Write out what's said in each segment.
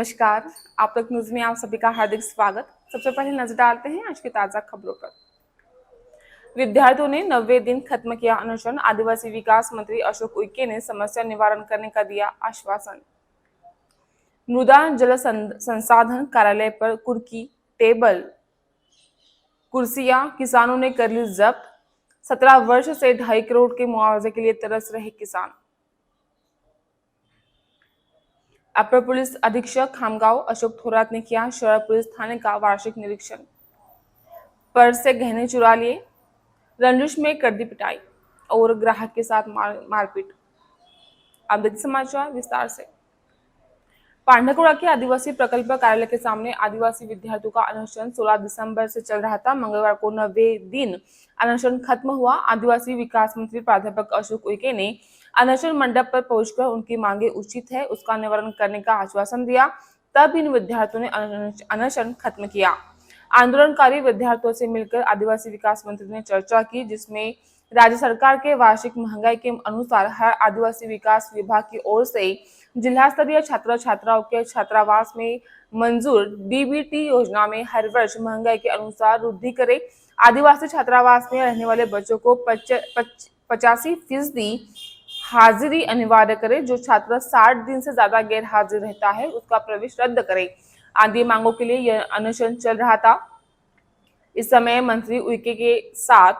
नमस्कार। आप तक न्यूज में आप सभी का हार्दिक स्वागत। सबसे पहले नजर डालते हैं आज की ताजा खबरों पर। विद्यार्थियों ने 90 दिन खत्म किया अनशन। आदिवासी विकास मंत्री अशोक उइके ने समस्या निवारण करने का दिया आश्वासन। मृदा जल संसाधन कार्यालय पर कुर्की, टेबल, कुर्सियां किसानों ने कर ली जब्त। 17 वर्ष से 2.5 करोड़ के मुआवजे के लिए तरस रहे किसान। अपर पुलिस अधीक्षक खामगांव अशोक थोरात ने किया शहर पुलिस थाने का वार्षिक निरीक्षण। पर्स से गहने चुरा लिए, रंजिश में कर दी पिटाई और ग्राहक के साथ मारपीट। अब देखिए समाचार विस्तार से। पांढरकूड़ा के आदिवासी प्रकल्प कार्यालय के सामने आदिवासी विद्यार्थियों का अनशन 16 दिसंबर से चल रहा था। मंगलवार को 90 दिन अनशन खत्म हुआ। आदिवासी विकास मंत्री प्राध्यापक अशोक उइके ने अनशन मंडप पर पहुंचकर उनकी मांगे उचित है उसका निवारण करने का आश्वासन दिया। तब इन विद्यार्थियों ने अनशन खत्म किया। आंदोलनकारी विद्यार्थियों से मिलकर आदिवासी विकास मंत्री ने चर्चा की, जिसमें राज्य सरकार के वार्षिक महंगाई के अनुसार हर आदिवासी विकास विभाग की ओर से जिला स्तरीय छात्र छात्राओं के छात्रावास में मंजूर डीबीटी योजना में हर वर्ष महंगाई के अनुसार वृद्धि करे। आदिवासी छात्रावास में रहने वाले बच्चों को 85% हाजिरी अनिवार्य करे। जो छात्र 60 दिन से ज्यादा गैर हाजिर रहता है उसका प्रवेश रद्द करे। आदि मांगों के लिए यह अनशन चल रहा था। इस समय मंत्री उइके के साथ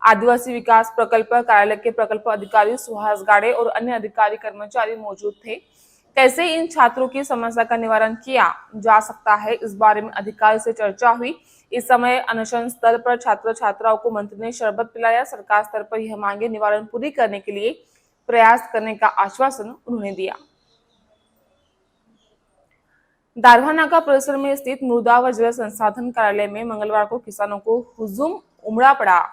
आदिवासी विकास प्रकल्प कार्यालय के प्रकल्प अधिकारी सुहास गाड़े और अन्य अधिकारी कर्मचारी मौजूद थे। कैसे इन छात्रों की समस्या का निवारण किया जा सकता है, इस बारे में अधिकारी से चर्चा हुई। इस समय अनशन स्थल पर छात्र छात्राओं को मंत्री ने शरबत पिलाया। सरकार स्तर पर यह मांगे निवारण पूरी करने के लिए प्रयास करने का आश्वासन उन्होंने दिया। दारवा नाका परिसर में स्थित मृदा व जल संसाधन कार्यालय में मंगलवार को किसानों को हुजूम उमड़ा पड़ा।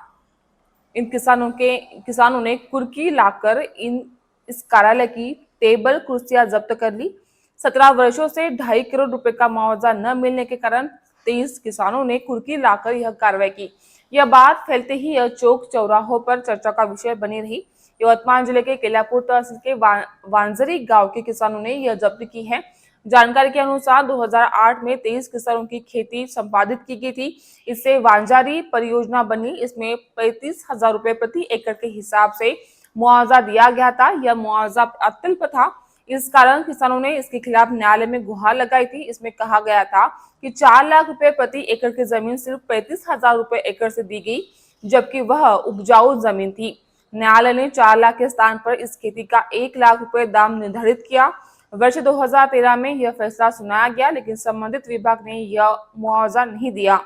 इन किसानों ने कुर्की लाकर इस कार्यालय की टेबल कुर्सियां जब्त कर ली। 17 वर्षों से 2.5 करोड़ रुपए का मुआवजा न मिलने के कारण 23 किसानों ने कुर्की लाकर यह कार्रवाई की। यह बात फैलते ही यह चौक चौराहों पर चर्चा का विषय बनी रही। यवतमाल जिले के केलापुर तहसील के वांजरी गांव के किसानों ने यह जब्त की है। जानकारी के अनुसार 2008 में 23 किसानों की खेती संपादित की गई थी। इससे वांजारी परियोजना बनी। इसमें 35,000 रुपए प्रति एकड़ के हिसाब से मुआवजा दिया गया था। यह मुआवजा अत्यल्प था। इस कारण किसानों ने इसके खिलाफ न्यायालय में गुहार लगाई थी। इसमें कहा गया था कि 4 लाख रुपए प्रति एकड़ की जमीन सिर्फ 35,000 रुपए एकड़ से दी गई, जबकि वह उपजाऊ जमीन थी। न्यायालय ने 4 लाख के स्थान पर इस खेती का 1 लाख रुपए दाम निर्धारित किया। वर्ष 2013 में यह फैसला सुनाया गया, लेकिन संबंधित विभाग ने यह मुआवजा नहीं दिया।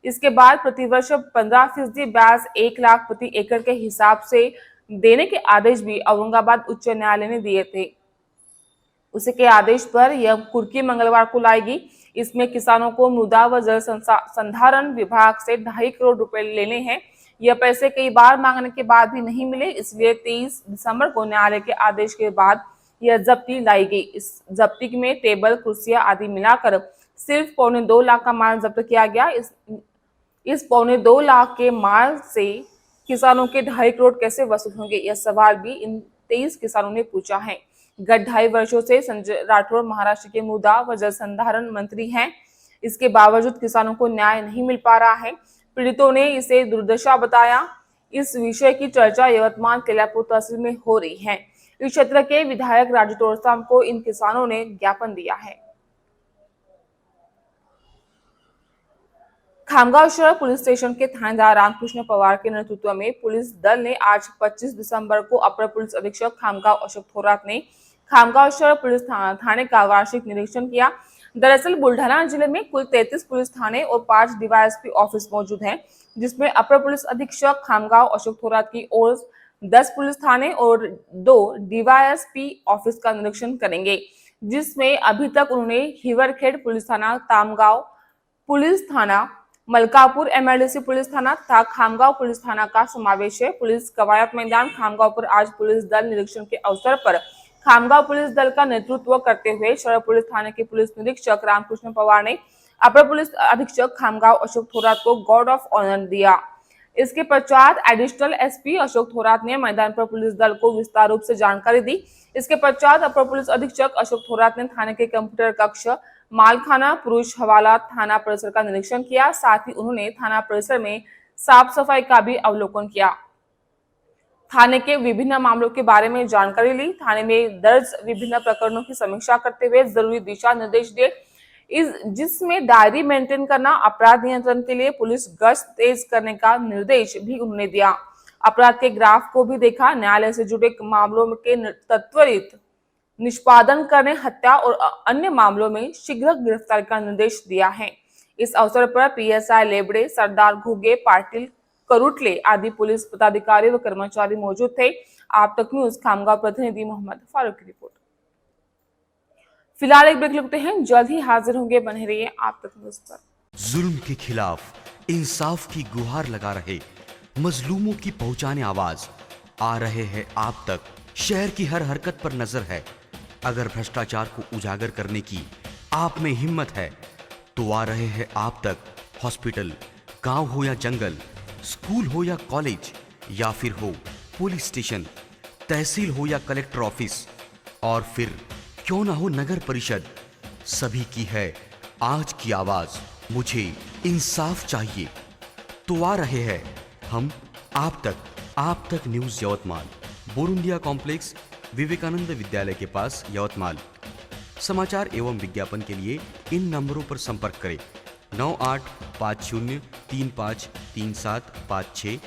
इसके बाद प्रतिवर्ष 15% ब्याज 1 लाख प्रति एकड़ के हिसाब से देने के आदेश भी औरंगाबाद उच्च न्यायालय ने दिए थे। उसी के आदेश पर यह कुर्की मंगलवार को लाएगी। इसमें किसानों को मृदा व जल संधारण विभाग से 2.5 करोड़ रुपए लेने हैं। यह पैसे कई बार मांगने के बाद भी नहीं मिले, इसलिए 23 दिसंबर को न्यायालय के आदेश के बाद यह जब्ती लाई गई। इस जब्ती में टेबल, कुर्सियां आदि मिलाकर सिर्फ 2.25 लाख का माल जब्त किया गया। इस 2.25 लाख के माल से किसानों के 2.5 करोड़ कैसे वसूल होंगे, यह सवाल भी इन 23 किसानों ने पूछा है। गत 2.5 वर्षों से संजय राठौर महाराष्ट्र के मृदा व जल संधारण मंत्री हैं। इसके बावजूद किसानों को न्याय नहीं मिल पा रहा है। पीड़ितों ने इसे दुर्दशा बताया। इस विषय की चर्चा यवतमाल केलापुर तहसील में हो रही है। इस क्षेत्र के विधायक राजू तोरसाम को इन किसानों ने ज्ञापन दिया है। खामगांव शहर पुलिस स्टेशन के थानेदार रामकृष्ण पवार के नेतृत्व में पुलिस दल ने आज 25 दिसंबर को अपर पुलिस अधीक्षक खामगांव अशोक थोरात ने खामगांव शहर पुलिस थाने का वार्षिक निरीक्षण किया। दरअसल बुल्ढाना जिले में कुल 33 पुलिस थाने और 5 डीवाईएसपी ऑफिस मौजूद हैं, जिसमें अपर पुलिस अधीक्षक खामगांव अशोक थोरात की ओर 10 पुलिस थाने और 2 डीवाईएसपी ऑफिस का निरीक्षण करेंगे, जिसमें अभी तक उन्होंने हिवरखेड़ पुलिस थाना, तामगांव पुलिस थाना, मलकापुर एमआईडीसी पुलिस थाना तथा खामगांव पुलिस थाना का समावेश है। पुलिस कवायद मैदान खामगांव पर आज पुलिस दल निरीक्षण के अवसर पर खामगांव पुलिस दल का नेतृत्व करते हुए शहर पुलिस थाने के पुलिस निरीक्षक रामकृष्ण पवार ने अपर पुलिस अधीक्षक खामगांव अशोक थोरात को गार्ड ऑफ ऑनर दिया। इसके पश्चात एडिशनल एसपी अशोक थोरात ने मैदान पर पुलिस दल को विस्तार रूप से जानकारी दी। इसके पश्चात अपर पुलिस अधीक्षक अशोक थोरात ने थाने के कंप्यूटर कक्ष, मालखाना पुरुष हवाला थाना परिसर का निरीक्षण किया। साथ ही उन्होंने थाना परिसर में साफ सफाई का भी अवलोकन किया। थाने के विभिन्न मामलों के बारे में जानकारी ली। थाने में दर्ज विभिन्न प्रकरणों की समीक्षा करते हुए जरूरी दिशा निर्देश दिए। जिसमें डायरी मेंटेन करना, अपराध नियंत्रण के लिए पुलिस गश्त तेज करने का निर्देश भी उन्होंने दिया। अपराध के ग्राफ को भी देखा। न्यायालय से जुड़े मामलों के त्वरित निष्पादन करने, हत्या और अन्य मामलों में शीघ्र गिरफ्तारी का निर्देश दिया है। इस अवसर पर पीएसआई लेबड़े, सरदार घुगे, पाटिल, करुटले आदि पुलिस पदाधिकारी व कर्मचारी मौजूद थे। आप तक न्यूज खामगांव प्रतिनिधि मोहम्मद फारूक की रिपोर्ट। फिलहाल एक ब्रेक लेते हैं, जल्द ही हाजिर होंगे, बने रहिए आप तक न्यूज पर। जुल्म के खिलाफ इंसाफ की गुहार लगा रहे मजलूमों की पहुंचाने आवाज आ रहे हैं आप तक। शहर की हर हरकत पर नजर है। अगर भ्रष्टाचार को उजागर करने की आप में हिम्मत है तो आ रहे हैं आप तक। हॉस्पिटल, गांव हो या जंगल, स्कूल हो या कॉलेज, या फिर हो पुलिस स्टेशन, तहसील हो या कलेक्टर ऑफिस, और फिर क्यों ना हो नगर परिषद, सभी की है आज की आवाज। मुझे इंसाफ चाहिए, तो आ रहे हैं हम आप तक न्यूज यवतमाल, बोरुंडिया कॉम्प्लेक्स, विवेकानंद विद्यालय के पास, यवतमाल। समाचार एवं विज्ञापन के लिए इन नंबरों पर संपर्क करें। 9850353756